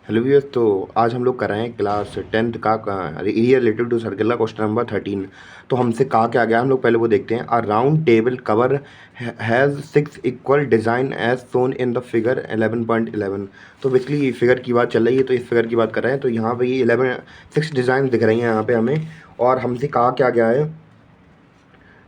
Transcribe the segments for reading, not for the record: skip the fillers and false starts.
Hello viewers. तो आज हम लोग कर रहे हैं क्लास 10th का एरिया रिलेटेड टू सर्कल का क्वेश्चन नंबर 13। तो हमसे कहा क्या गया, हम लोग पहले वो देखते हैं। A round table cover has 6 equal design as shown in the figure 11.11। तो बेसिकली फिगर की बात चल रही है, तो इस फिगर की बात कर रहे हैं। तो यहाँ पे ये 6 डिज़ाइन दिख रही हैं यहाँ पे हमें। और हमसे कहा क्या गया है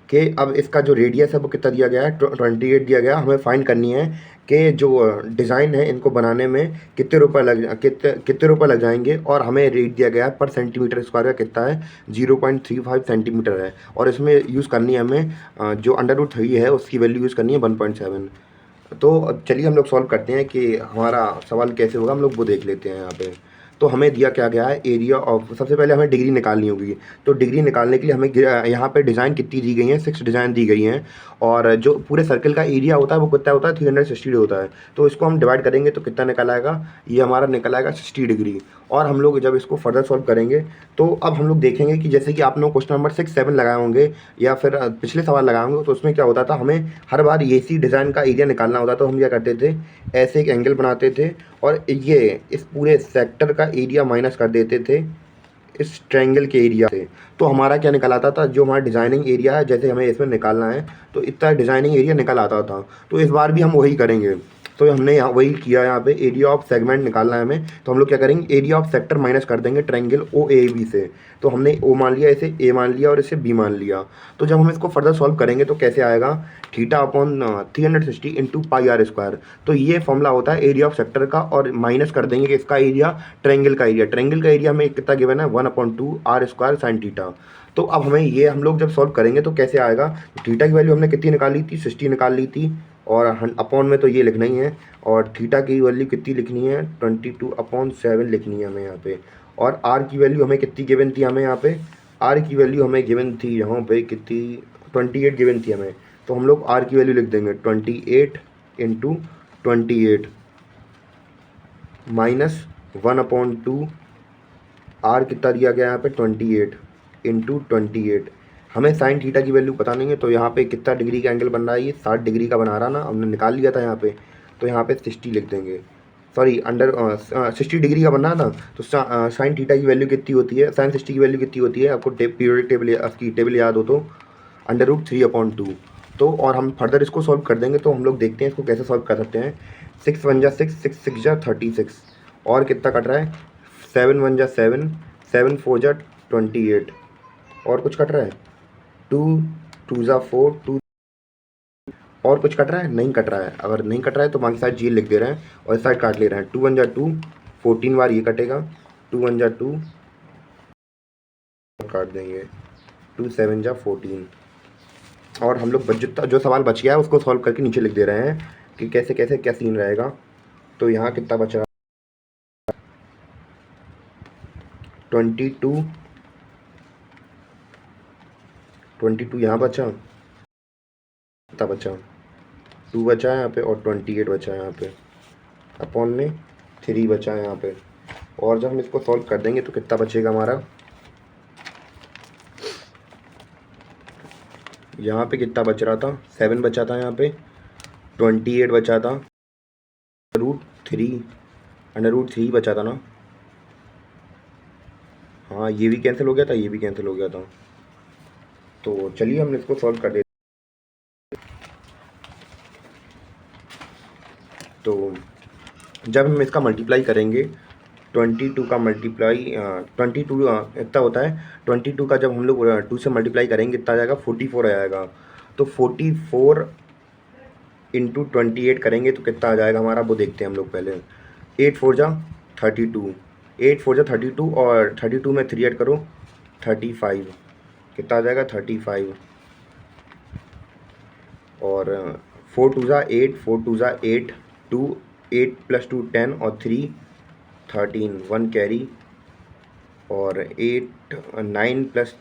कि अब इसका जो रेडियस है वो कितना दिया गया है, 28 दिया गया। हमें फाइंड करनी है कि जो डिज़ाइन है इनको बनाने में कितने रुपए लग जाएंगे। और हमें रेट दिया गया है पर सेंटीमीटर स्क्वायर का कितना है, 0.35 सेंटीमीटर है। और इसमें यूज़ करनी है हमें जो अंडर रूट 3 है उसकी वैल्यू यूज़ करनी है 1.7। तो चलिए हम लोग सॉल्व करते हैं कि हमारा सवाल कैसे होगा, हम लोग वो देख लेते हैं यहाँ पे। तो हमें दिया क्या गया है, एरिया ऑफ, सबसे पहले हमें डिग्री निकालनी होगी। तो डिग्री निकालने के लिए हमें यहाँ पे डिज़ाइन कितनी दी गई हैं, 6 डिज़ाइन दी गई हैं। और जो पूरे सर्कल का एरिया होता है वो कितना होता है, 360 होता है। तो इसको हम डिवाइड करेंगे तो कितना निकल आएगा, ये हमारा निकल आएगा 60 डिग्री। और हम लोग जब इसको फर्दर सॉल्व करेंगे तो अब हम लोग देखेंगे कि जैसे कि आप लोग क्वेश्चन नंबर 6, 7 लगाए होंगे या फिर पिछले सवाल लगाए होंगे, तो उसमें क्या होता था, हमें हर बार ये सी डिज़ाइन का एरिया निकालना होता। तो हम क्या करते थे, ऐसे एक एंगल बनाते थे और ये इस पूरे सेक्टर का एरिया माइनस कर देते थे इस ट्रायंगल के एरिया से। तो हमारा क्या निकल आता था, जो हमारा डिज़ाइनिंग एरिया है, जैसे हमें इसमें निकालना है तो इतना डिज़ाइनिंग एरिया निकल आता था। तो इस बार भी हम वही करेंगे। तो हमने यहाँ वही किया, यहाँ पे एरिया ऑफ सेगमेंट निकालना है हमें। तो हम लोग क्या करेंगे, एरिया ऑफ सेक्टर माइनस कर देंगे ट्रायंगल ओ ए बी से। तो हमने ओ मान लिया, इसे ए मान लिया और इसे बी मान लिया। तो जब हम इसको फर्दर सॉल्व करेंगे तो कैसे आएगा, theta upon 360 into pi r square. तो ये फॉर्मूला होता है एरिया ऑफ सेक्टर का, और माइनस कर देंगे कि इसका एरिया ट्रायंगल का एरिया। ट्रायंगल का एरिया हमें कितना गिवन है, 1/2 आर स्क्वायर साइन थीटा। तो अब हमें ये हम लोग जब सॉल्व करेंगे तो कैसे आएगा, थीटा की वैल्यू हमने कितनी निकाल ली थी, 60 निकाल ली थी। और अपॉन में तो ये लिखना ही है। और थीटा की वैल्यू कितनी लिखनी है, 22/7 लिखनी है हमें यहाँ पे। और आर की वैल्यू हमें कितनी गिवन थी, हमें यहाँ पे आर की वैल्यू हमें गिवन थी यहाँ पे कितनी, 28 गिवन थी हमें। तो हम लोग आर की वैल्यू लिख देंगे 28 इंटू 28 माइनस 1/2। आर कितना दिया गया यहाँ पे, 28 इंटू 28। हमें साइन थीटा की वैल्यू पता नहीं है, तो यहाँ पे कितना डिग्री का एंगल बन रहा है, ये 60 डिग्री का बना रहा ना, हमने निकाल लिया था यहाँ पे। तो यहाँ पे 60 लिख देंगे, सॉरी 60 डिग्री का बन रहा था। तो साइन थीटा की वैल्यू कितनी होती है, साइन 60 की वैल्यू कितनी होती है, आपको पीरियडिक टेबल आपकी टेबल याद हो तो, √3/2। तो और हम फर्दर इसको सॉल्व कर देंगे। तो हम लोग देखते हैं इसको कैसे सॉल्व कर सकते हैं। 6 1 जा 6, 6 6 जा 36। और कितना कट रहा है, 7 1 जा 7, 7 4 जा 28। और कुछ कट रहा है, 2 2 जा 4, 2। और कुछ कट रहा है, नहीं कट रहा है। अगर नहीं कट रहा है तो बाकी साइड जी लिख दे रहे हैं और इस साइड काट ले रहे हैं। 2 1 जा 2, 14 बार ये कटेगा। 2 1 जा 2 काट देंगे, 2 7 जा 14। और हम लोग जितना जो सवाल बच गया है उसको सॉल्व करके नीचे लिख दे रहे हैं कि कैसे कैसे क्या सीन रहेगा। तो यहाँ कितना बच रहा है, 22 यहाँ बचा, कितना बचा, 2 बचा है यहाँ पे और 28 बचा है यहाँ पे, अपॉन में 3 बचा है यहाँ पे। और जब हम इसको सॉल्व कर देंगे तो कितना बचेगा हमारा, यहाँ पे कितना बच रहा था, 7 बचा था यहाँ पे, 28 बचा था, √3 बचा था ना। हाँ ये भी कैंसिल हो गया था, ये भी कैंसिल हो गया था। तो चलिए हम इसको सॉल्व कर देते। तो जब हम इसका मल्टीप्लाई करेंगे, 22 का मल्टीप्लाई 22 इतना होता है। 22 का जब हम लोग 2 से मल्टीप्लाई करेंगे इतना आ जाएगा, 44 आ जाएगा। तो 44 इंटू 28 करेंगे तो कितना आ जाएगा हमारा, वो देखते हैं हम लोग पहले। 8 4 जा 32, 8 4 जा 32 और 32 में 3 ऐड करो 35, कितना आ जाएगा 35। और 4 2 जा 8, 4 2 जा 8, 2 8 + 2 10 और 3 13, 1 कैरी। और 8 9 +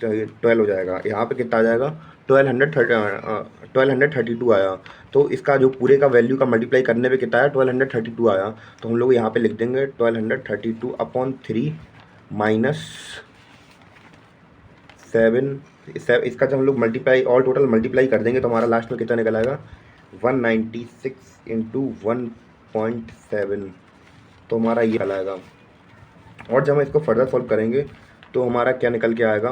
12 हो जाएगा। यहाँ पे कितना आ जाएगा, 1232 आया। तो इसका जो पूरे का वैल्यू का मल्टीप्लाई करने पे कितना आया, 1232 आया। तो हम लोग यहाँ पे लिख देंगे 1232/3 माइनस 7। इसका जब हम लोग मल्टीप्लाई ऑल टोटल मल्टीप्लाई कर देंगे तो हमारा लास्ट में कितना निकल आएगा, 196 इंटू 1.7। तो हमारा ये निकल आएगा। और जब हम इसको फर्दर सॉल्व करेंगे तो हमारा क्या निकल के आएगा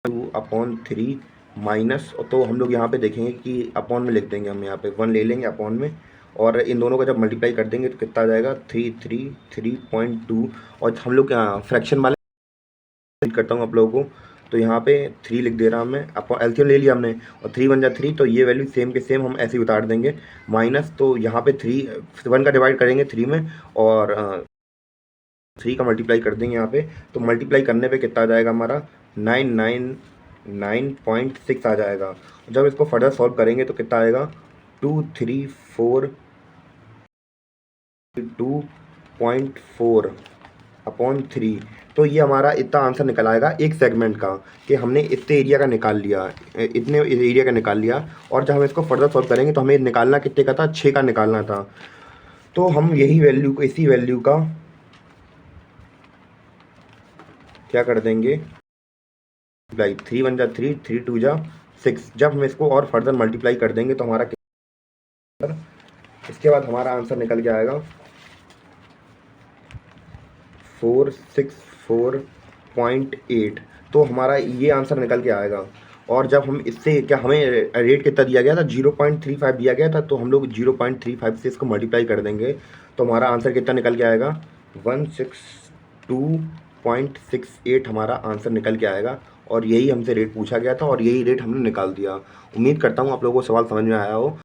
1/2/3 माइनस, तो हम लोग यहाँ पे देखेंगे कि अपॉन में लिख देंगे, हम यहाँ पे 1 ले लेंगे अपॉन में, और इन दोनों का जब मल्टीप्लाई कर देंगे तो कितना आ जाएगा 3.2। और हम लोग फ्रैक्शन वाले करता हूँ आप लोगों को, तो यहाँ पे 3 लिख दे रहा हूँ मैं, अपॉन एलसीएम ले लिया हमने और 3 1 जा 3, तो ये वैल्यू सेम के सेम हम ऐसे ही उतार देंगे माइनस, तो यहाँ पे 1 का डिवाइड करेंगे 3 में और 3 का मल्टीप्लाई कर देंगे यहाँ पे, तो मल्टीप्लाई करने पे कितना आ जाएगा हमारा 999.6 आ जाएगा। जब इसको फर्दर सॉल्व करेंगे तो कितना आएगा 234/3, तो ये हमारा इतना आंसर निकल आएगा एक सेगमेंट का, कि हमने इतने एरिया का निकाल लिया, इतने एरिया का निकाल लिया। और जब हम इसको फर्दर सॉल्व करेंगे तो हमें निकालना कितने का था, 6 का निकालना था। तो हम यही वैल्यू को, इसी वैल्यू का क्या कर देंगे, 3 1 जा 3, 3 2 जा 6। जब हम इसको और फर्दर मल्टीप्लाई कर देंगे तो हमारा, इसके बाद हमारा आंसर निकल के आएगा 464.8, तो हमारा ये आंसर निकल के आएगा। और जब हम इससे क्या, हमें रेट कितना दिया गया था, 0.35 दिया गया था, तो हम लोग 0.35 से इसको मल्टीप्लाई कर देंगे तो हमारा आंसर कितना निकल के आएगा 162.68 हमारा आंसर निकल के आएगा। और यही हमसे रेट पूछा गया था और यही रेट हमने निकाल दिया। उम्मीद करता हूँ आप लोगों को सवाल समझ में आया हो।